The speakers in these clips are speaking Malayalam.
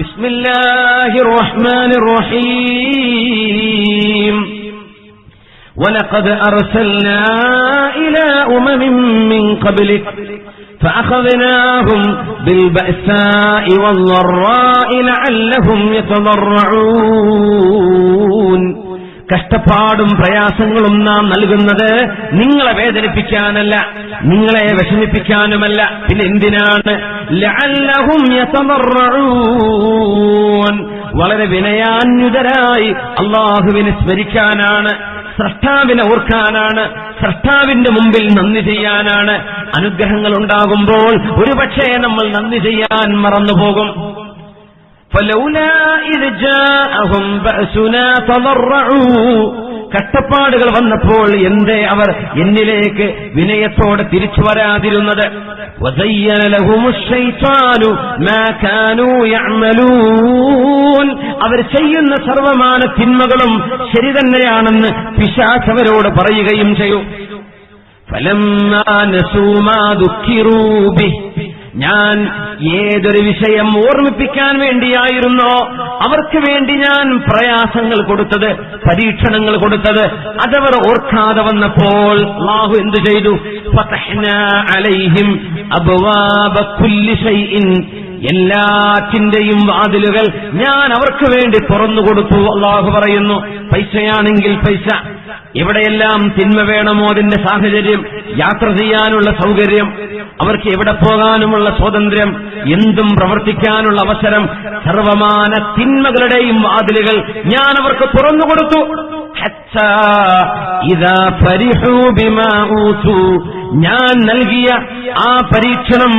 ബിസ്മില്ലാഹിർ റഹ്മാനിർ റഹീം. وَلَقَدْ أَرْسَلْنَا إِلَى أُمَمٍ مِّن قَبْلِكَ فَأَخَذْنَاهُمْ بِالْبَأْسَاءِ وَالضَّرَّاءِ لَعَلَّهُمْ يَتَضَرَّعُونَ. കഷ്ടപ്പാടും പ്രയാസങ്ങളും നാം നൽകുന്നത് നിങ്ങളെ വേദനിപ്പിക്കാനല്ല, നിങ്ങളെ വിഷമിപ്പിക്കാനുമല്ല. പിന്നെ എന്തിനാണ്? ലഅല്ലഹും യതദറഊൻ, വളരെ വിനയാന്വിതരായി അല്ലാഹുവിനെ സ്മരിക്കാനാണ്, സ്രഷ്ടാവിനെ ഓർക്കാനാണ്, സ്രഷ്ടാവിന്റെ മുമ്പിൽ നന്ദി ചെയ്യാനാണ്. അനുഗ്രഹങ്ങൾ ഉണ്ടാകുമ്പോൾ ഒരുപക്ഷേ നമ്മൾ നന്ദി ചെയ്യാൻ മറന്നുപോകും. فَلَوْلَا إِذْ جَاءَهُمْ بَأْسُنَا تَضَرَّعُوا, കഷ്ടപ്പാടുകൾ വന്നപ്പോൾ എന്തേ അവർ എന്നിലേക്ക് വിനയത്തോടെ തിരിച്ചു വരാതിരുന്നത്? وَزَيَّنَ لَهُمُ الشَّيْطَانُ مَا كَانُوا يَعْمَلُونَ, അവർ ചെയ്യുന്ന സർവമാന തിന്മകളും ശരി തന്നെയാണെന്ന് പിശാച് അവരോട് പറയുകയും ചെയ്യും. فَلَمَّا نَسُوا مَا ذُكِّرُوا بِهِ, ഞാൻ ഏതൊരു വിഷയം ഓർമ്മിപ്പിക്കാൻ വേണ്ടിയായിരുന്നോ അവർക്ക് വേണ്ടി ഞാൻ പ്രയാസങ്ങൾ കൊടുത്തത്, പരീക്ഷണങ്ങൾ കൊടുത്തത്, അതവർ ഓർക്കാതെ വന്നപ്പോൾ അല്ലാഹു എന്തു ചെയ്തു? ഫതഹ്നാ അലൈഹിം അബ്വാബ കുല്ലി ഷൈഇൻ, എല്ലാറ്റിന്റെയും വാതിലുകൾ ഞാൻ അവർക്ക് വേണ്ടി തുറന്നു കൊടുത്തു. അല്ലാഹു പറയുന്നു, പൈസയാണെങ്കിൽ പൈസ, എവിടെയെല്ലാം തിന്മ വേണമോ അതിന്റെ സാഹചര്യം, യാത്ര ചെയ്യാനുള്ള സൗകര്യം, അവർക്ക് എവിടെ പോകാനുമുള്ള സ്വാതന്ത്ര്യം, എന്തും പ്രവർത്തിക്കാനുള്ള അവസരം, സർവമാന തിന്മകളുടെയും വാതിലുകൾ ഞാൻ അവർക്ക് തുറന്നു കൊടുത്തു. ഹത്താ ഇദാ ഫരിഹൂ ബിമാ ഊതു, ഞാൻ നൽകിയ ആ പരീക്ഷണം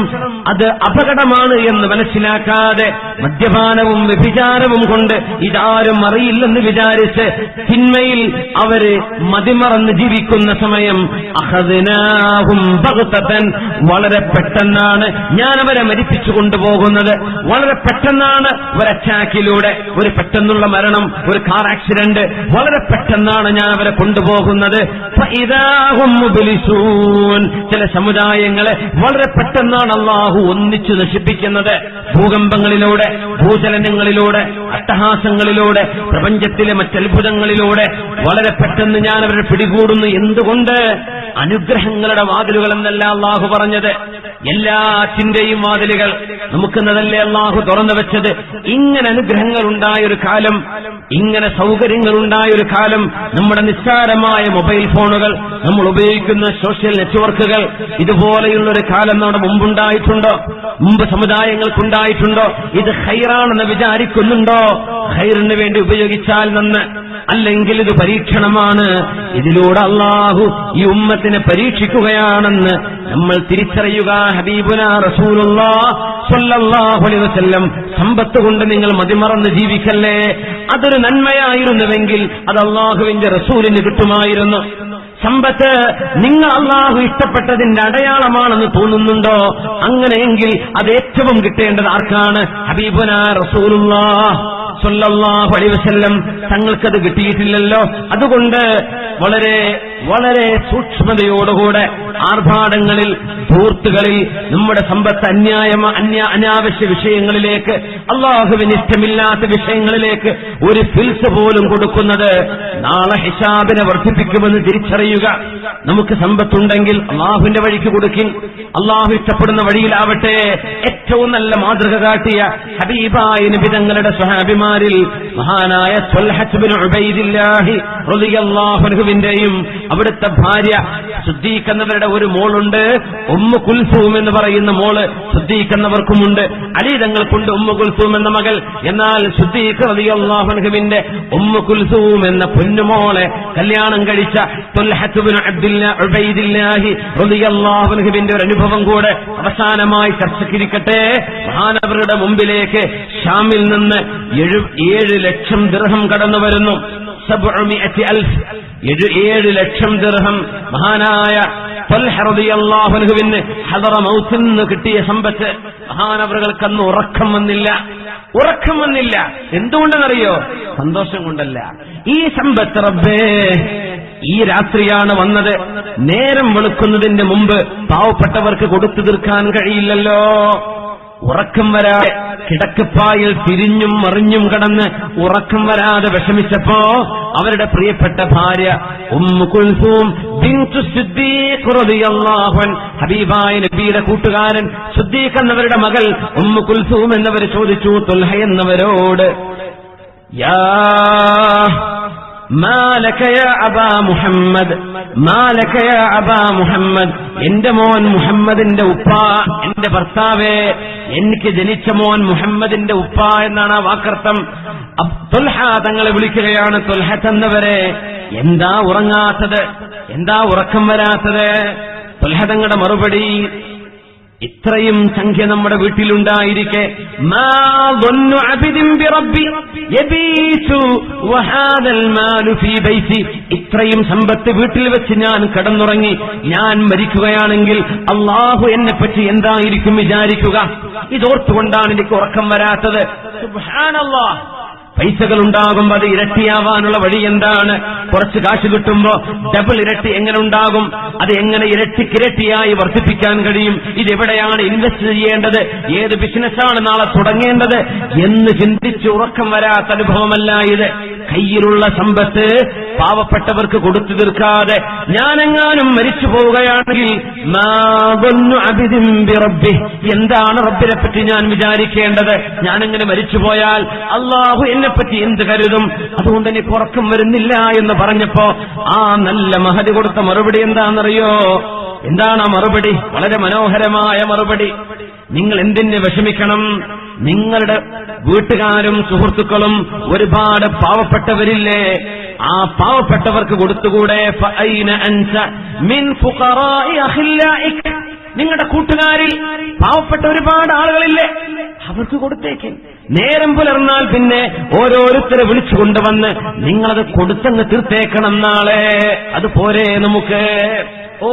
അത് അപകടമാണ് എന്ന് മനസ്സിലാക്കാതെ മദ്യപാനവും വ്യഭിചാരവും കൊണ്ട് ഇതാരും അറിയില്ലെന്ന് വിചാരിച്ച് തിന്മയിൽ അവര് മതിമറന്ന് ജീവിക്കുന്ന സമയം അഖദ്നാഹും ബഗ്തതൻ, വളരെ പെട്ടെന്നാണ് ഞാൻ അവരെ മരിപ്പിച്ചു കൊണ്ടുപോകുന്നത്. വളരെ പെട്ടെന്നാണ് ഒരു അറ്റാക്കിലൂടെ, ഒരു പെട്ടെന്നുള്ള മരണം, ഒരു കാർ ആക്സിഡന്റ്, വളരെ പെട്ടെന്നാണ് ഞാൻ അവരെ കൊണ്ടുപോകുന്നത്. ഫഇദാഹും മുബ്ലിസൂൻ, ചില സമുദായങ്ങളെ വളരെ പെട്ടെന്നാണ് അല്ലാഹു ഒന്നിച്ചു നശിപ്പിക്കുന്നത്. ഭൂകമ്പങ്ങളിലൂടെ, ഭൂചലനങ്ങളിലൂടെ, അട്ടഹാസങ്ങളിലൂടെ, പ്രപഞ്ചത്തിലെ മറ്റത്ഭുതങ്ങളിലൂടെ വളരെ പെട്ടെന്ന് ഞാൻ അവരെ പിടികൂടുന്നു. എന്തുകൊണ്ട്? അനുഗ്രഹങ്ങളുടെ വാതിലുകൾ എന്നല്ല അല്ലാഹു പറഞ്ഞത്, എല്ലാറ്റിന്റെയും വാതിലുകൾ നമുക്കെന്നതല്ലേ അല്ലാഹു തുറന്നു വെച്ചത്. ഇങ്ങനെ അനുഗ്രഹങ്ങൾ ഉണ്ടായൊരു കാലം, ഇങ്ങനെ സൗകര്യങ്ങൾ ഉണ്ടായൊരു കാലം, നമ്മുടെ നിസ്സാരമായ മൊബൈൽ ഫോണുകൾ, നമ്മൾ ഉപയോഗിക്കുന്ന സോഷ്യൽ നെറ്റ്വർക്കുകൾ, ഇതുപോലെയുള്ളൊരു കാലം നമ്മുടെ മുമ്പുണ്ടായിട്ടുണ്ടോ? മുമ്പ് സമുദായങ്ങൾക്കുണ്ടായിട്ടുണ്ടോ? ഇത് ഖൈറാണെന്ന് വിചാരിക്കുന്നുണ്ടോ? ഖൈറിന് വേണ്ടി ഉപയോഗിച്ചാൽ നന്ന്, അല്ലെങ്കിൽ ഇത് പരീക്ഷണമാണ്, ഇതിലൂടെ അല്ലാഹു ഈ ഉമ്മത്തിനെ പരീക്ഷിക്കുകയാണെന്ന് നമ്മൾ തിരിച്ചറിയുക. ഹബീബുനാ റസൂലുള്ളാഹി സ്വല്ലല്ലാഹു അലൈഹി വസല്ലം, സമ്പത്ത് കൊണ്ട് നിങ്ങൾ മതിമറന്ന് ജീവിക്കല്ലേ, അതൊരു നന്മയായിരുന്നുവെങ്കിൽ അത് അല്ലാഹുവിന്റെ റസൂലിന് കിട്ടുമായിരുന്നു. സമ്പത്ത് നിങ്ങൾ അല്ലാഹു ഇഷ്ടപ്പെട്ടതിന്റെ അടയാളമാണെന്ന് തോന്നുന്നുണ്ടോ? അങ്ങനെയെങ്കിൽ അത് ഏറ്റവും കിട്ടേണ്ടത് ആർക്കാണ്? ഹബീബുനാ റസൂലുള്ളാഹി സ്വല്ലല്ലാഹു അലൈഹി വസല്ലം തങ്ങൾക്കത് കിട്ടിയിട്ടില്ലല്ലോ. അതുകൊണ്ട് വളരെ വളരെ സൂക്ഷ്മതയോടുകൂടെ ആർഭാടങ്ങളിൽ, ധൂർത്തുകളിൽ, നമ്മുടെ സമ്പത്ത് അനാവശ്യ വിഷയങ്ങളിലേക്ക്, അല്ലാഹുവിന് ഇഷ്ടമില്ലാത്ത വിഷയങ്ങളിലേക്ക് ഒരു ഫിൽസ് പോലും കൊടുക്കുന്നത് നാളെ ഹിസാബിനെ വർദ്ധിപ്പിക്കുമെന്ന് തിരിച്ചറിയുക. നമുക്ക് സമ്പത്തുണ്ടെങ്കിൽ അല്ലാഹുവിന്റെ വഴിക്ക് കൊടുക്കും, അല്ലാഹു ഇഷ്ടപ്പെടുന്ന വഴിയിലാവട്ടെ. ഏറ്റവും നല്ല മാതൃക കാട്ടിയ ഹബീബായ നബി തങ്ങളുടെ സ്വഹാബിമാരിൽ മഹാനായ ത്വൽഹത്ത് ബിൻ ഉബൈദില്ലാഹി റളിയല്ലാഹു അൻഹുവിന്റെയും അവിടുത്തെ ഭാര്യ സിദ്ദീഖ് എന്നവരുടെ ഒരു മോളുണ്ട്, ഉമ്മു കുൽസൂം എന്ന് പറയുന്ന മോള്. സിദ്ദീഖ് എന്നവർക്കുമുണ്ട്, അലി തങ്ങൾക്കുണ്ട് ഉമ്മു കുൽസൂം എന്ന മകൾ. എന്നാൽ സിദ്ദീഖ് റളിയല്ലാഹു അൻഹുവിന്റെ ഉമ്മു കുൽസൂം എന്ന പൊന്നുമോളെ കല്യാണം കഴിച്ച ത്വൽഹത്ത് ബിൻ ഉബൈദില്ലാഹി റളിയല്ലാഹു അൻഹുവിന്റെ ഒരു അനുഭവം കൂടെ അവസാനമായി ചർച്ചയ്ക്കിരിക്കട്ടെ. മഹാനവരുടെ മുമ്പിലേക്ക് ഷാമിൽ നിന്ന് 7 ലക്ഷം ദിർഹം കടന്നു വരുന്നു. 7 ലക്ഷം ദിർഹം മഹാനായ ത്വൽഹ റളിയല്ലാഹു അൻഹുവിന് ഹദറമൗത്തിൽ നിന്ന് കിട്ടിയ സമ്പത്ത്. മഹാനവറുകൾക്കന്ന് ഉറക്കം വന്നില്ല. എന്തുകൊണ്ടെന്നറിയോ? സന്തോഷം കൊണ്ടല്ല. ഈ സമ്പത്ത് റബ്ബേ ഈ രാത്രിയാണ് വന്നത്, നേരം വെളുക്കുന്നതിന്റെ മുമ്പ് പാവപ്പെട്ടവർക്ക് കൊടുത്തു തീർക്കാൻ കഴിയില്ലല്ലോ. ഉറക്കം വരാതെ കിടക്കപ്പായിൽ തിരിഞ്ഞും മറിഞ്ഞും കിടന്ന് ഉറക്കം വരാതെ വിഷമിച്ചപ്പോ അവരുടെ പ്രിയപ്പെട്ട ഭാര്യ ഉമ്മു കുൽസൂം ബിൻതു സിദ്ദീഖ് റളിയല്ലാഹു അൻഹ, ഹബീബായ നബിയുടെ കൂട്ടുകാരൻ സിദ്ദീഖ് എന്നവരുടെ മകൾ ഉമ്മു കുൽസൂം എന്നവർ ചോദിച്ചു തുൽഹ എന്നവരോട്, യാ മാലക യാ അബാ മുഹമ്മദ്, മാലക യാ അബാ മുഹമ്മദ്, എന്റെ മോൻ മുഹമ്മദിന്റെ ഉപ്പ, എന്റെ ഭർത്താവേ, എനിക്ക് ജനിച്ച മോൻ മുഹമ്മദിന്റെ ഉപ്പ എന്നാണ് ആ വാക്കർത്ഥം. തുൽഹ തങ്ങളെ വിളിക്കുകയാണ്, തുൽഹ തന്നവരെ എന്താ ഉറങ്ങാത്തത്, എന്താ ഉറക്കം വരാത്തത്? തുൽഹ തങ്ങളുടെ മറുപടി, ഇത്രയും സംഖ്യ നമ്മുടെ വീട്ടിലുണ്ടായിരിക്കെ, മാ ദുന്നു അബ്ദിൻ ബിറബ്ബി യബീതു വഹാദൽ മാലു ഫീ ബൈതി, ഇത്രയും സമ്പത്ത് വീട്ടിൽ വെച്ച് ഞാൻ കിടന്നുറങ്ങി, ഞാൻ മരിക്കുകയാണെങ്കിൽ അല്ലാഹു എന്നെപ്പറ്റി എന്തായിരിക്കും വിചാരിക്കുക? ഇതോർത്തുകൊണ്ടാണ് എനിക്ക് ഉറക്കം വരാത്തത്. സുബ്ഹാനല്ലാഹ്. പൈസകൾ ഉണ്ടാകുമ്പോൾ അത് ഇരട്ടിയാവാനുള്ള വഴി എന്താണ്? കുറച്ച് കാശ് കിട്ടുമ്പോ ഡബിൾ ഇരട്ടി എങ്ങനെ ഉണ്ടാകും? അത് എങ്ങനെ ഇരട്ടിക്കിരട്ടിയായി വർദ്ധിപ്പിക്കാൻ കഴിയും? ഇതെവിടെയാണ് ഇൻവെസ്റ്റ് ചെയ്യേണ്ടത്? ഏത് ബിസിനസ്സാണ് നാളെ തുടങ്ങേണ്ടത് എന്ന് ചിന്തിച്ച് ഉറക്കം വരാത്ത അനുഭവമല്ല ഇത്. കയ്യിലുള്ള സമ്പത്ത് പാവപ്പെട്ടവർക്ക് കൊടുത്തു തീർക്കാതെ ഞാനെങ്ങാനും മരിച്ചു പോവുകയാണെങ്കിൽ എന്താണ് റബ്ബിനെ പറ്റി ഞാൻ വിചാരിക്കേണ്ടത്? ഞാനെങ്ങനെ മരിച്ചുപോയാൽ അള്ളാഹു എന്നെപ്പറ്റി എന്ത് കരുതും? അതുകൊണ്ട് എനിക്ക് ഉറക്കം വരുന്നില്ല എന്ന് പറഞ്ഞപ്പോ ആ നല്ല മഹദി കൊടുത്ത മറുപടി എന്താണെന്നറിയോ? എന്താണ് ആ മറുപടി? വളരെ മനോഹരമായ മറുപടി. നിങ്ങൾ എന്തിന് വിഷമിക്കണം? നിങ്ങളുടെ വീട്ടുകാരും സുഹൃത്തുക്കളും ഒരുപാട് പാവപ്പെട്ടവരില്ലേ? ആ പാവപ്പെട്ടവർക്ക് കൊടുത്തുകൂടെ? ഫഅൈന അൻത മിൻ ഫുഖറാഇ അഖില്ലാഇക, നിങ്ങളുടെ കൂട്ടുകാരിൽ പാവപ്പെട്ട ഒരുപാട് ആളുകളില്ലേ? അവർക്ക് കൊടുത്തേക്ക്. നേരം പുലർന്നാൽ പിന്നെ ഓരോരുത്തരെ വിളിച്ചു കൊണ്ടുവന്ന് നിങ്ങളത് കൊടുത്തങ്ങ് തീർത്തേക്കണം നാളെ. അതുപോരെ നമുക്ക്? ഓ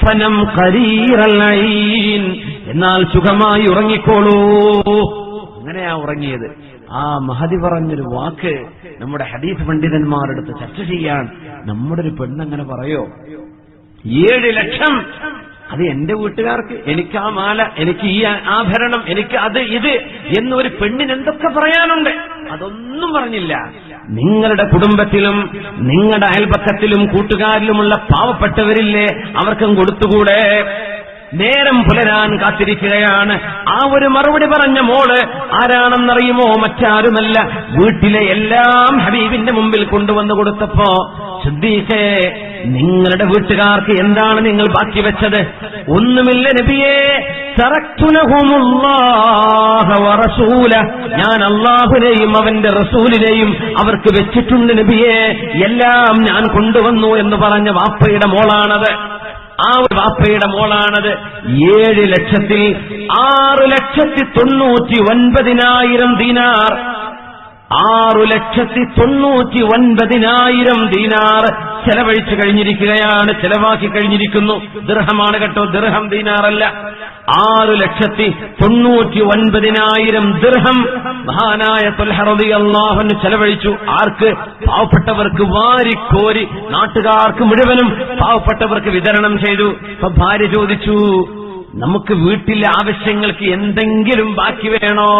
ഫനം ഖരീറല്ലൈൻ, എന്നാൽ സുഖമായി ഉറങ്ങിക്കോളൂ. അങ്ങനെയാ ഉറങ്ങിയത്. ആ മഹദി പറഞ്ഞൊരു വാക്ക് നമ്മുടെ ഹദീസ് പണ്ഡിതന്മാരെടുത്ത് ചർച്ച ചെയ്യാൻ നമ്മുടെ ഒരു പെണ്ണങ്ങനെ പറയോ? 7 ലക്ഷം, അത് എന്റെ വീട്ടുകാർക്ക്, എനിക്ക് ആ മാല, എനിക്ക് ഈ ആഭരണം, എനിക്ക് അത് ഇത് എന്നൊരു പെണ്ണിന് എന്തൊക്കെ പറയാനുണ്ട്, അതൊന്നും പറഞ്ഞില്ല. നിങ്ങളുടെ കുടുംബത്തിലും നിങ്ങളുടെ അയൽപക്കത്തിലും കൂട്ടുകാരിലുമുള്ള പാവപ്പെട്ടവരില്ലേ? അവർക്കും കൊടുത്തുകൂടെ? നേരം പുലരാൻ കാത്തിരിക്കുകയാണ്. ആ ഒരു മറുപടി പറഞ്ഞ മോള് ആരാണെന്നറിയുമോ? മറ്റാരുമല്ല, വീട്ടിലെ എല്ലാം ഹബീബിന്റെ മുമ്പിൽ കൊണ്ടുവന്നു കൊടുത്തപ്പോ, സിദ്ദീഖേ, നിങ്ങളുടെ വീട്ടുകാർക്ക് എന്താണ് നിങ്ങൾ ബാക്കി വെച്ചത്? ഒന്നുമില്ല നബിയേ, തറക്തുലഹുമുല്ലാഹ വറസൂല, ഞാൻ അല്ലാഹുവിനെയും അവന്റെ റസൂലിനെയും അവർക്ക് വെച്ചിട്ടുണ്ട് നബിയേ, എല്ലാം ഞാൻ കൊണ്ടുവന്നു എന്ന് പറഞ്ഞ വാപ്പയുടെ മോളാണത്. ആ ഒരു വാപ്പയുടെ മോളാണത്. 7 ലക്ഷത്തിൽ 6,99,000 ദീനാർ, 6,99,000 ദീനാർ ചെലവഴിച്ചു കഴിഞ്ഞിരിക്കുകയാണ്, ചെലവാക്കി കഴിഞ്ഞിരിക്കുന്നു. ദിർഹമാണ് കേട്ടോ, ദിർഹം ദീനാറല്ല. 6,99,000 ദിർഹം മഹാനായ തുൽഹ റളിയല്ലാഹു അൻഹു ചെലവഴിച്ചു. ആർക്ക്? പാവപ്പെട്ടവർക്ക് വാരിക്കോരി, നാട്ടുകാർക്ക് മുഴുവനും പാവപ്പെട്ടവർക്ക് വിതരണം ചെയ്തു. അപ്പൊ ഭാര്യ ചോദിച്ചു, നമുക്ക് വീട്ടിലെ ആവശ്യങ്ങൾക്ക് എന്തെങ്കിലും ബാക്കി വേണോ?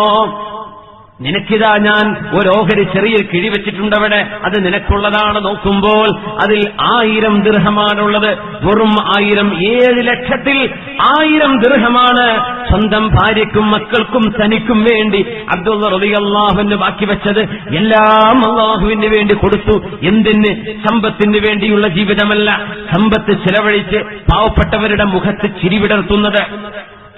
നിനക്കിതാ ഞാൻ ഒരു ഓഹരി ചെറിയ കിഴി വെച്ചിട്ടുണ്ടവിടെ, അത് നിനക്കുള്ളതാണ്. നോക്കുമ്പോൾ അതിൽ 1000 ദിർഹമാണുള്ളത്. വെറും 1000. 7 ലക്ഷത്തിൽ 1000 ദിർഹമാണ് സ്വന്തം ഭാര്യയ്ക്കും മക്കൾക്കും തനിക്കും വേണ്ടി അബ്ദുള്ള റളിയല്ലാഹു അൻഹു ബാക്കി വെച്ചത്. എല്ലാം അല്ലാഹുവിന് വേണ്ടി കൊടുത്തു. എന്തിന്? സമ്പത്തിന് വേണ്ടിയുള്ള ജീവിതമല്ല. സമ്പത്ത് ചെലവഴിച്ച് പാവപ്പെട്ടവരുടെ മുഖത്ത് ചിരി വിടർത്തുന്നത്.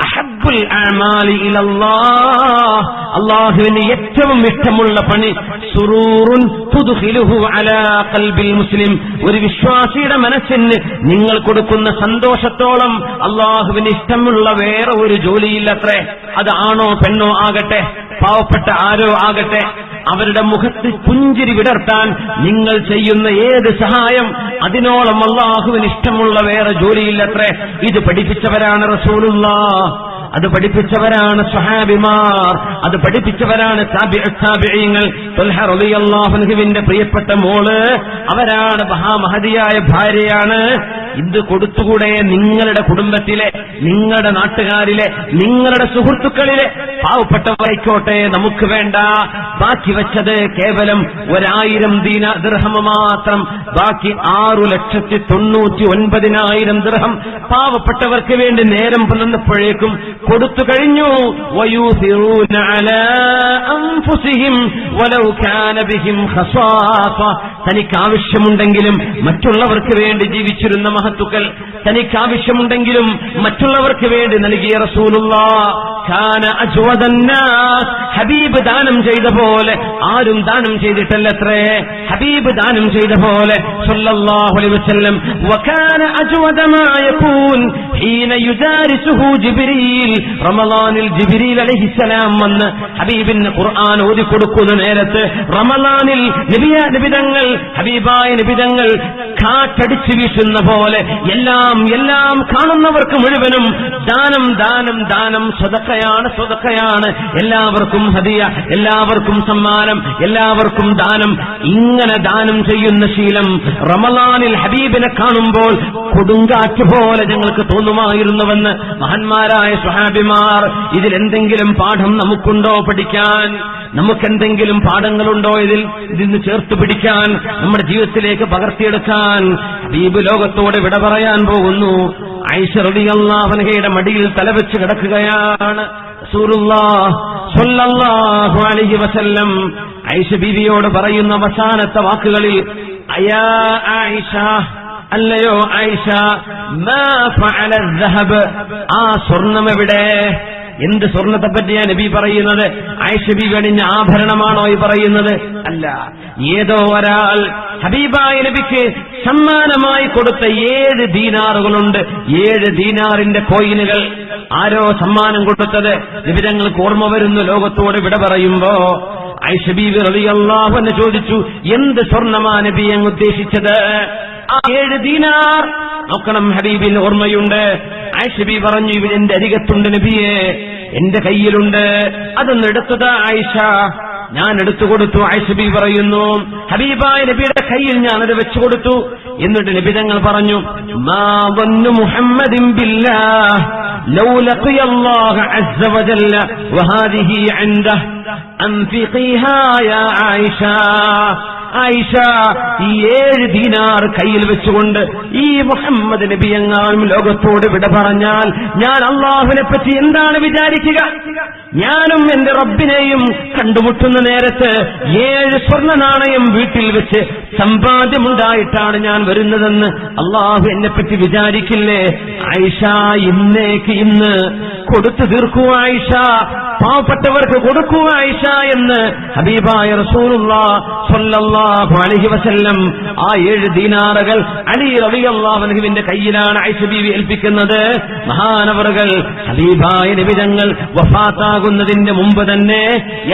അഹബ്ബുൽ അഅമാലി ഇലല്ലാഹ്, അല്ലാഹുവിന് ഏറ്റവും ഇഷ്ടമുള്ള പണി സുറൂറുൻ തുദ്ഖിലുഹു അലാ ഖൽബിൽ മുസ്ലിം, ഒരു വിശ്വാസിയുടെ മനസ്സിന് നിങ്ങൾ കൊടുക്കുന്ന സന്തോഷത്തോളം അല്ലാഹുവിന് ഇഷ്ടമുള്ള വേറെ ഒരു ജോലിയില്ലത്രേ. അത് ആണോ പെണ്ണോ ആകട്ടെ, പാവപ്പെട്ട ആരോ ആകട്ടെ, അവരുടെ മുഖത്ത് പുഞ്ചിരി വിടർത്താൻ നിങ്ങൾ ചെയ്യുന്ന ഏത് സഹായം അതിനോളം അല്ലാഹുവിന് ഇഷ്ടമുള്ള വേറെ ജോലിയില്ലത്രേ. ഇത് പഠിപ്പിച്ചവരാണ് റസൂലുള്ളാഹ്. അത് പഠിപ്പിച്ചവരാണ് സ്വഹാബിമാർ, അത് പഠിപ്പിച്ചവരാണ് താബിഈങ്ങൾ. ത്വൽഹ റളിയല്ലാഹു അൻഹുവിന്റെ പ്രിയപ്പെട്ട മോള്, അവരാണ് മഹാമഹതിയായ ഭാര്യയാണ്. ഇത് കൊടുത്തുകൂടെ നിങ്ങളുടെ കുടുംബത്തിലെ, നിങ്ങളുടെ നാട്ടുകാരിലെ, നിങ്ങളുടെ സുഹൃത്തുക്കളിലെ പാവപ്പെട്ടവരായിക്കോട്ടെ, നമുക്ക് വേണ്ട. ബാക്കി വെച്ചത് കേവലം 1000 ദിർഹം മാത്രം. ബാക്കി 6,99,000 ദിർഹം പാവപ്പെട്ടവർക്ക് വേണ്ടി നേരം പുലർന്നപ്പോഴേക്കും കൊടുത്തു കഴിഞ്ഞു. വയൂസിറൂന അലാ അൻഫുസിഹിം വലൗ കാന ബിഹിം ഖസാസ. തനിക്ക് ആവശ്യമുണ്ടെങ്കിലും മറ്റുള്ളവർക്ക് വേണ്ടി ജീവിച്ചിരുന്ന മഹത്തുക്കൾ, തനിക്ക് ആവശ്യമുണ്ടെങ്കിലും മറ്റുള്ളവർക്ക് വേണ്ടി നൽകിയ റസൂലുള്ളാഹ് കാന അജ്വദന്നാസ്. ഹബീബ് ദാനം ചെയ്ത പോലെ ആരും ദാനം ചെയ്തിട്ടല്ലത്രേ. ഹബീബ് ദാനം ചെയ്ത പോലെ സല്ലല്ലാഹു അലൈഹി വസല്ലം. വകാന അജ്വദ മാ യകൂൻ ഹീന യുദാരിസുഹു ജിബ്രീൽ. റമളാനിൽ ജിബ്രീൽ അലൈഹിസ്സലാം വന്ന് ഹബീബിന് ഖുർആൻ ഓതി കൊടുക്കുന്ന നേരത്ത് റമളാനിൽ നബിതങ്ങൾ, ഹബീബായ നബിതങ്ങൾ കാറ്റടിച്ചു വീശുന്ന പോലെ എല്ലാം കാണുന്നവർക്ക് മുഴുവനും ദാനം ദാനം ദാനം, സ്വതക്കയാണ്. എല്ലാവർക്കും ഹദിയ, എല്ലാവർക്കും സമ്മാനം, എല്ലാവർക്കും ദാനം. ഇങ്ങനെ ദാനം ചെയ്യുന്ന ശീലം റമളാനിൽ ഹബീബിനെ കാണുമ്പോൾ കൊടുങ്കാറ്റ് പോലെ ഞങ്ങൾക്ക് തോന്നുമായിരുന്നുവെന്ന് മഹാന്മാരായ സ്വഹാബിമാർ. ഇതിലെന്തെങ്കിലും പാഠം നമുക്കുണ്ടോ പഠിക്കാൻ? നമുക്കെന്തെങ്കിലും പാഠങ്ങളുണ്ടോ ഇതിന്ന് ചേർത്ത് പിടിക്കാൻ, നമ്മുടെ ജീവിതത്തിലേക്ക് പകർത്തിയെടുക്കാൻ? ഹബീബ് ലോകത്തോട് വിട പറയാൻ പോകുന്നു. ആയിഷ റളിയല്ലാഹു അൻഹയുടെ മടിയിൽ തലവെച്ച് കിടക്കുകയാണ് റസൂലുള്ളാഹി സ്വല്ലല്ലാഹു അലൈഹി വസല്ലം. ആയിഷ ബീവിയോട് പറയുന്ന അവസാനത്തെ വാക്കുകളിൽ, അയാ ആയിഷ, അല്ലയോ ആയിഷ, മാ ഫഅല الذهب. ആ സ്വർണം എവിടെ? എന്ത് സ്വർണത്തെ പറ്റിയാ നബി പറയുന്നത്? ആയിഷ ബീവി അണിഞ്ഞ ആഭരണമാണോ ഈ പറയുന്നത്? അല്ല. ഏതോ ഒരാൾ ഹബീബായ നബിക്ക് സമ്മാനമായി കൊടുത്ത 7 ദീനാറുകളുണ്ട്, 7 ദീനാറിന്റെ കോയിനുകൾ. ആരോ സമ്മാനം കൊടുത്തത് നബി തങ്ങൾക്ക് ഓർമ്മ വരുന്നു ലോകത്തോട് വിട പറയുമ്പോ. ആയിഷ ബീവി റളിയല്ലാഹു അൻഹ ചോദിച്ചു, എന്ത് സ്വർണമാ നബി അങ്ങ് ഉദ്ദേശിച്ചത്? ആ 7 ദീനാർ. നോക്കണം, ഹബീബിൽ ഓർമ്മയുണ്ട്. ആയിഷ ബീവി പറഞ്ഞു, ഇവൻ എന്റെ അരികത്തുണ്ട് നബിയെ, എന്റെ കയ്യിലുണ്ട്. അതൊന്ന് എടുത്തതാ ആയിഷ. ഞാൻ എടുത്തു കൊടുത്തു. ആയിഷ ബീവി പറയുന്നു, ഹബീബായ നബിയുടെ കയ്യിൽ ഞാനത് വെച്ചു കൊടുത്തു. എന്നിട്ട് നബി തങ്ങൾ പറഞ്ഞു, മാ വന്നു മുഹമ്മദിൻ ബില്ലാഹ് ലൗ ലഖിയല്ലാഹ അസ്സ വജല്ല വഹാദിഹി ഇൻദഹു അൻഫിഖിഹാ യാ ആയിഷ. ആയിഷ, ഈ 7 ദീനാർ കയ്യിൽ വെച്ചുകൊണ്ട് ഈ മുഹമ്മദ് നബി എങ്ങാനും ലോകത്തോട് വിട പറഞ്ഞാൽ ഞാൻ അള്ളാഹുവിനെ പറ്റി എന്താണ് വിചാരിക്കുക? ഞാനും എന്റെ റബ്ബിനെയും കണ്ടുമുട്ടുന്ന നേരത്ത് 7 സ്വർണ്ണ നാണയം വീട്ടിൽ വെച്ച് സമ്പാദ്യമുണ്ടായിട്ടാണ് ഞാൻ വരുന്നതെന്ന് അള്ളാഹു എന്നെ പറ്റി വിചാരിക്കില്ലേ? ആയിഷ, ഇന്ന് കൊടുത്തു തീർക്കൂ ആയിഷ, പാവപ്പെട്ടവർക്ക് കൊടുക്കൂ ആയിഷ എന്ന് ഹബീബായ റസൂലുള്ളാഹി സ്വല്ലല്ലാഹു അലൈഹി വസല്ലം ആ 7 ദീനാറുകൾ അലി റളിയല്ലാഹു അൻഹുവിന്റെ കയ്യിലാണ് ആയിഷ ബീവി ഏൽപ്പിക്കുന്നത്. മഹാനവറുകൾ ഹബീബായ നബി തങ്ങൾ വഫാത്താകുന്നതിന്റെ മുമ്പ് തന്നെ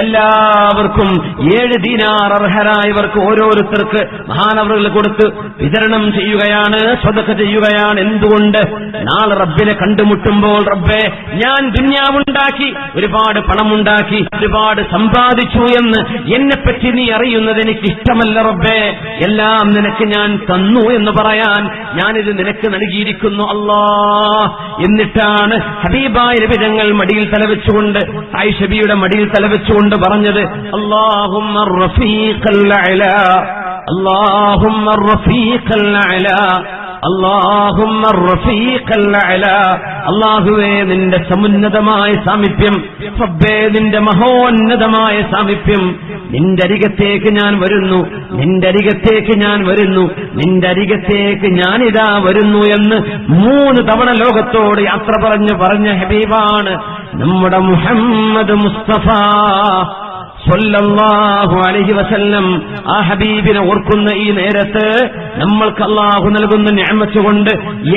എല്ലാവർക്കും 7 ദീനാർ അർഹരായവർക്ക് ഓരോരുത്തർക്ക് മഹാനവറുകൾ കൊടുത്ത് വിതരണം ചെയ്യുകയാണ്, സ്വതക്ക ചെയ്യുകയാണ്. എന്തുകൊണ്ട്? നാളെ റബ്ബിനെ കണ്ടുമുട്ടുമ്പോൾ, റബ്ബേ, ഞാൻ ദുനിയാവുണ്ടാക്കി, ഒരുപാട് പണമുണ്ടാക്കി, ഒരുപാട് സമ്പാദിച്ചു എന്ന് എന്നെപ്പറ്റി നീ അറിയുന്നത് എനിക്ക് ഇഷ്ടമല്ല റബ്ബേ. എല്ലാം നിനക്ക് ഞാൻ തന്നു എന്ന് പറയാൻ ഞാനിത് നിനക്ക് നൽകിയിരിക്കുന്നു അല്ലാഹ്. എന്നിട്ടാണ് ഹബീബായ നബി തങ്ങൾ മടിയിൽ തലവെച്ചുകൊണ്ട്, ആയിഷ ബീവിയുടെ മടിയിൽ തലവെച്ചുകൊണ്ട് പറഞ്ഞത്, അല്ലാഹുമ്മ റഫീഖൽ അഅ്ലാ, അല്ലാഹുമ്മ റഫീഖൽ അഅ്ലാ, അല്ലാഹുമ്മ റഫീഖൽ അഅ്ലാ. അല്ലാഹുവേ, നിന്റെ സമുന്നതമായ സാമീപ്യം, റബ്ബേ, നിന്റെ മഹോന്നതമായ സാമീപ്യം, നിന്റെ അരികത്തേക്ക് ഞാൻ വരുന്നു, നിന്റെ അരികത്തേക്ക് ഞാൻ വരുന്നു, നിന്റെ അരികത്തേക്ക് ഞാനിതാ വരുന്നു എന്ന് 3 തവണ ലോകത്തോട് യാത്ര പറഞ്ഞ ഹബീബാണ് നമ്മുടെ മുഹമ്മദ് മുസ്തഫ സ്വല്ലല്ലാഹു അലൈഹി വസല്ലം ആ ഹബീബിനെ ഓർക്കുന്ന ഈ നേരത്ത് നമ്മൾക്ക് അല്ലാഹു നൽകുന്ന നിഅമത്ത് കൊണ്ട്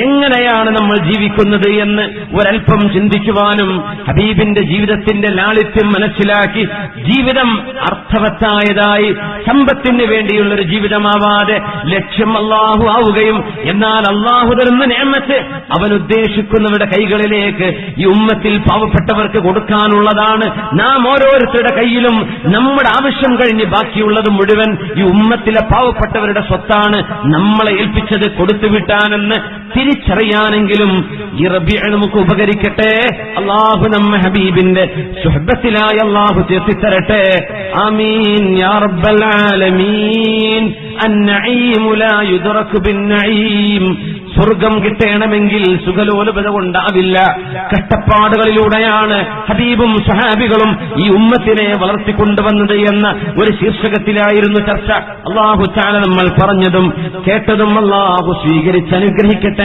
എങ്ങനെയാണ് നമ്മൾ ജീവിക്കുന്നത് എന്ന് ഒരൽപ്പം ചിന്തിക്കുവാനും ഹബീബിന്റെ ജീവിതത്തിന്റെ ലാളിത്യം മനസ്സിലാക്കി ജീവിതം അർത്ഥവത്തായതായി സമ്പത്തിന് വേണ്ടിയുള്ളൊരു ജീവിതമാവാതെ ലക്ഷ്യം അല്ലാഹു ആവുകയും എന്നാൽ അല്ലാഹു തരുന്ന നിഅമത്ത് അവൻ ഉദ്ദേശിക്കുന്നവരുടെ കൈകളിലേക്ക് ഈ ഉമ്മത്തിൽ പാവപ്പെട്ടവർക്ക് കൊടുക്കാനുള്ളതാണ്. നാം ഓരോരുത്തരുടെ കയ്യിലും നമ്മുടെ ആവശ്യം കഴിഞ്ഞ് ബാക്കിയുള്ളത് മുഴുവൻ ഈ ഉമ്മത്തിലെ പാവപ്പെട്ടവരുടെ സ്വത്താണ്, നമ്മളെ ഏൽപ്പിച്ചത് കൊടുത്തുവിട്ടാനെന്ന് തിരിച്ചറിയാനെങ്കിലും ഈ റബീഅ് നമുക്ക് ഉപകരിക്കട്ടെ. അല്ലാഹു നമ്മെ ഹബീബിന്റെ സുഹബത്തിലായി അല്ലാഹു ചേർത്തിത്തരട്ടെ. ആമീൻ യാ റബ്ബൽ ആലമീൻ. അന്നഈമു ലാ യുദ്റകു ബിന്നഈം. സ്വർഗം കിട്ടണമെങ്കിൽ സുഖലോലുപത കൊണ്ടാവില്ല, കഷ്ടപ്പാടുകളിലൂടെയാണ് ഹബീബും സഹാബികളും ഈ ഉമ്മത്തിനെ വളർത്തിക്കൊണ്ടുവന്നത് എന്ന ഒരു ശീർഷകത്തിലായിരുന്നു ചർച്ച. അല്ലാഹു തആല നമ്മൾ പറഞ്ഞതും കേട്ടതും അല്ലാഹു സ്വീകരിച്ച് അനുഗ്രഹിക്കട്ടെ.